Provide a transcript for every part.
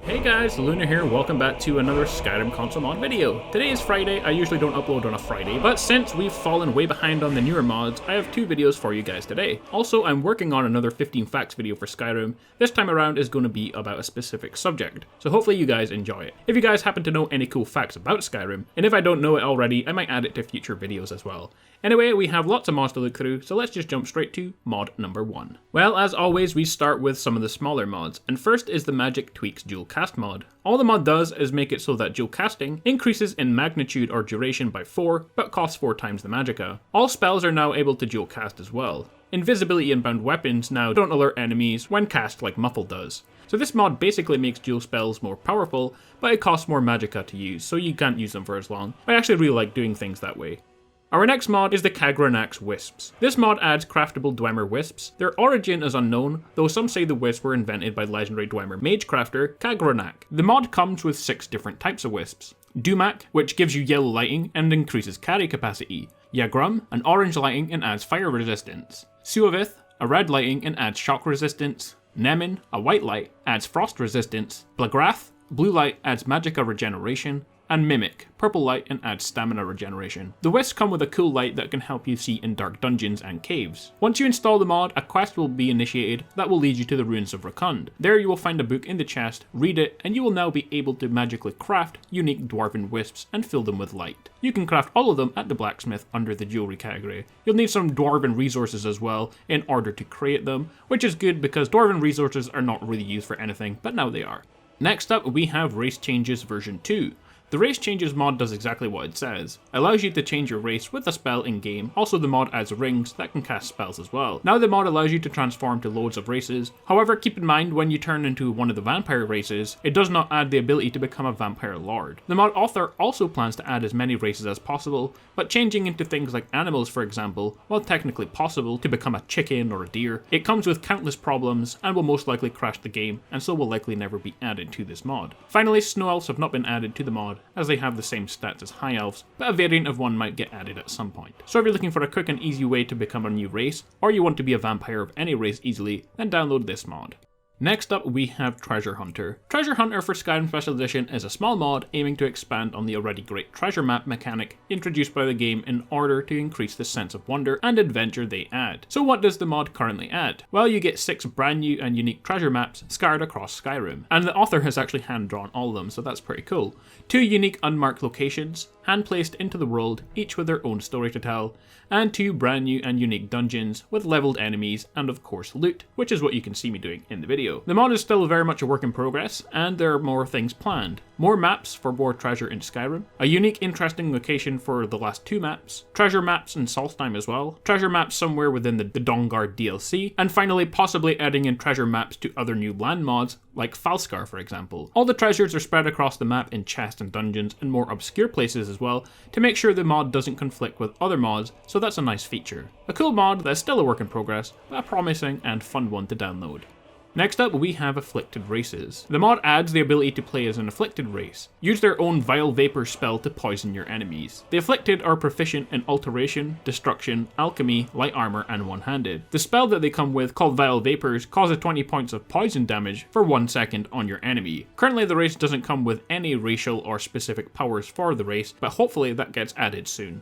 Hey guys, Lunar here, welcome back to another Skyrim console mod video. Today is Friday. I usually don't upload on a Friday, but since we've fallen way behind on the newer mods, I have two videos for you guys today. Also, I'm working on another 15 facts video for Skyrim. This time around is going to be about a specific subject, so hopefully you guys enjoy it. If you guys happen to know any cool facts about Skyrim, and if I don't know it already, I might add it to future videos as well. Anyway, we have lots of mods to look through, so let's just jump straight to mod number 1. Well, as always, we start with some of the smaller mods, and first is the Magic Tweaks Dual Cast mod. All the mod does is make it so that dual casting increases in magnitude or duration by 4, but costs 4 times the magicka. All spells are now able to dual cast as well. Invisibility and bound weapons now don't alert enemies when cast like Muffle does. So this mod basically makes dual spells more powerful, but it costs more magicka to use, so you can't use them for as long. I actually really like doing things that way. Our next mod is the Kagrenac's Wisps. This mod adds craftable Dwemer Wisps. Their origin is unknown, though some say the wisps were invented by legendary Dwemer mage crafter Kagrenac. The mod comes with 6 different types of wisps. Dumak, which gives you yellow lighting and increases carry capacity. Yagrum, an orange lighting and adds fire resistance. Suavith, a red lighting and adds shock resistance. Nemin, a white light, adds frost resistance. Blagrath, blue light, adds magicka regeneration. And Mimic, purple light and adds stamina regeneration. The wisps come with a cool light that can help you see in dark dungeons and caves. Once you install the mod, a quest will be initiated that will lead you to the ruins of Rakund. There you will find a book in the chest, read it, and you will now be able to magically craft unique dwarven wisps and fill them with light. You can craft all of them at the blacksmith under the jewelry category. You'll need some dwarven resources as well in order to create them, which is good because dwarven resources are not really used for anything, but now they are. Next up we have Race Changes version 2. The Race Changes mod does exactly what it says. It allows you to change your race with a spell in-game. Also the mod adds rings that can cast spells as well. Now the mod allows you to transform to loads of races. However, keep in mind when you turn into one of the vampire races, it does not add the ability to become a vampire lord. The mod author also plans to add as many races as possible, but changing into things like animals for example, while technically possible to become a chicken or a deer, it comes with countless problems and will most likely crash the game and so will likely never be added to this mod. Finally, snow elves have not been added to the mod, as they have the same stats as high elves, but a variant of one might get added at some point. So if you're looking for a quick and easy way to become a new race, or you want to be a vampire of any race easily, then download this mod. Next up we have Treasure Hunter. Treasure Hunter for Skyrim Special Edition is a small mod aiming to expand on the already great treasure map mechanic introduced by the game in order to increase the sense of wonder and adventure they add. So what does the mod currently add? Well, you get 6 brand new and unique treasure maps scattered across Skyrim, and the author has actually hand drawn all of them, so that's pretty cool. 2 unique unmarked locations, hand placed into the world, each with their own story to tell, and 2 brand new and unique dungeons with leveled enemies and of course loot, which is what you can see me doing in the video. The mod is still very much a work in progress, and there are more things planned. More maps for more treasure in Skyrim, a unique interesting location for the last 2 maps, treasure maps in Solstheim as well, treasure maps somewhere within the Dawnguard DLC, and finally possibly adding in treasure maps to other new land mods, like Falskar for example. All the treasures are spread across the map in chests and dungeons and more obscure places as well, to make sure the mod doesn't conflict with other mods, so that's a nice feature. A cool mod that's still a work in progress, but a promising and fun one to download. Next up we have Afflicted Races. The mod adds the ability to play as an Afflicted race. Use their own Vile Vapor spell to poison your enemies. The Afflicted are proficient in Alteration, Destruction, Alchemy, Light Armor, and One-Handed. The spell that they come with, called Vile Vapors, causes 20 points of poison damage for 1 second on your enemy. Currently the race doesn't come with any racial or specific powers for the race, but hopefully that gets added soon.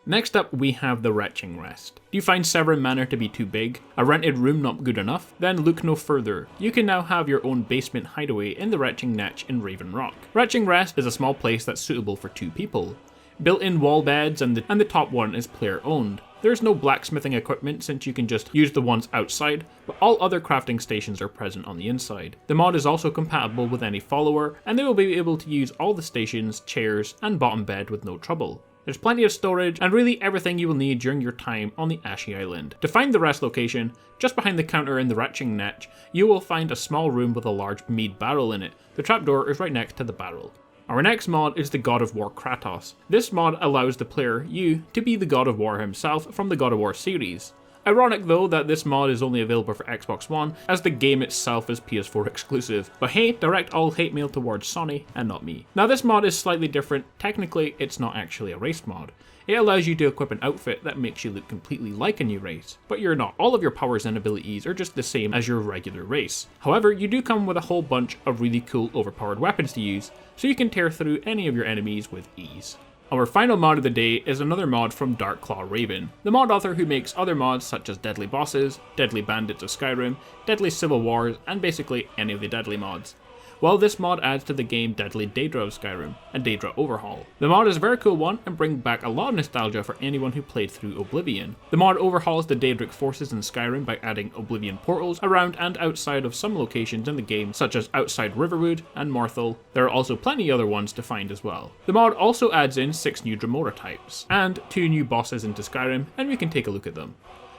Next up we have the Retching Rest. Do you find Severin Manor to be too big? A rented room not good enough? Then look no further. You can now have your own basement hideaway in the Retching Netch in Raven Rock. Retching Rest is a small place that's suitable for 2 people. Built-in wall beds and the top one is player owned. There's no blacksmithing equipment since you can just use the ones outside, but all other crafting stations are present on the inside. The mod is also compatible with any follower, and they will be able to use all the stations, chairs, and bottom bed with no trouble. There's plenty of storage and really everything you will need during your time on the Ashy Island. To find the rest location, just behind the counter in the Retching Netch, you will find a small room with a large mead barrel in it. The trapdoor is right next to the barrel. Our next mod is the God of War Kratos. This mod allows the player, you, to be the God of War himself from the God of War series. Ironic though that this mod is only available for Xbox One, as the game itself is PS4 exclusive. But hey, direct all hate mail towards Sony and not me. Now this mod is slightly different. Technically, it's not actually a race mod. It allows you to equip an outfit that makes you look completely like a new race, but you're not. All of your powers and abilities are just the same as your regular race. However, you do come with a whole bunch of really cool overpowered weapons to use, so you can tear through any of your enemies with ease. Our final mod of the day is another mod from Darkclaw Raven, the mod author who makes other mods such as Deadly Bosses, Deadly Bandits of Skyrim, Deadly Civil Wars, and basically any of the Deadly mods. Well, this mod adds to the game Deadly Daedra of Skyrim and Daedra Overhaul. The mod is a very cool one and brings back a lot of nostalgia for anyone who played through Oblivion. The mod overhauls the Daedric forces in Skyrim by adding Oblivion portals around and outside of some locations in the game, such as outside Riverwood and Morthal. There are also plenty other ones to find as well. The mod also adds in 6 new Dremora types and 2 new bosses into Skyrim, and we can take a look at them.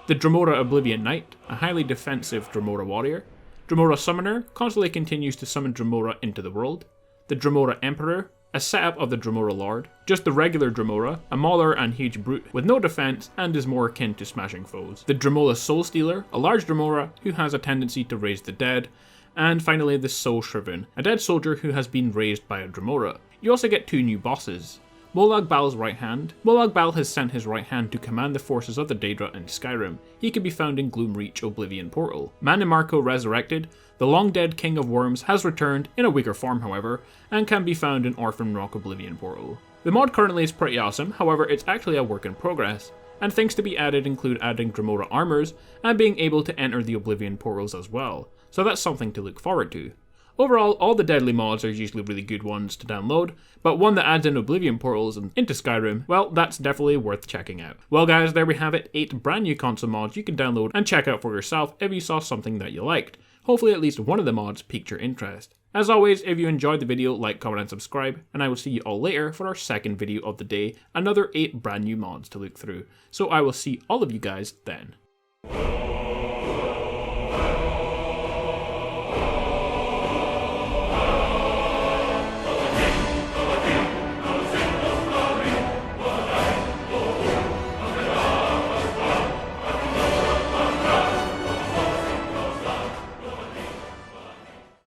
The Dremora Oblivion Knight, a highly defensive Dremora warrior. Dremora Summoner constantly continues to summon Dremora into the world. The Dremora Emperor, a setup of the Dremora Lord. Just the regular Dremora, a mauler and huge brute with no defense and is more akin to smashing foes. The Dremora Soul Stealer, a large Dremora who has a tendency to raise the dead. And finally the Soul Shriven, a dead soldier who has been raised by a Dremora. You also get 2 new bosses. Molag Bal's right hand. Molag Bal has sent his right hand to command the forces of the Daedra in Skyrim. He can be found in Gloomreach Oblivion Portal. Manimarco Resurrected, the long-dead King of Worms, has returned, in a weaker form however, and can be found in Orphan Rock Oblivion Portal. The mod currently is pretty awesome, however it's actually a work in progress, and things to be added include adding Dremora armors, and being able to enter the Oblivion portals as well, so that's something to look forward to. Overall, all the Deadly mods are usually really good ones to download, but one that adds in Oblivion portals into Skyrim, well, that's definitely worth checking out. Well guys, there we have it, 8 brand new console mods you can download and check out for yourself if you saw something that you liked. Hopefully at least one of the mods piqued your interest. As always, if you enjoyed the video, like, comment and subscribe, and I will see you all later for our second video of the day, another 8 brand new mods to look through. So I will see all of you guys then.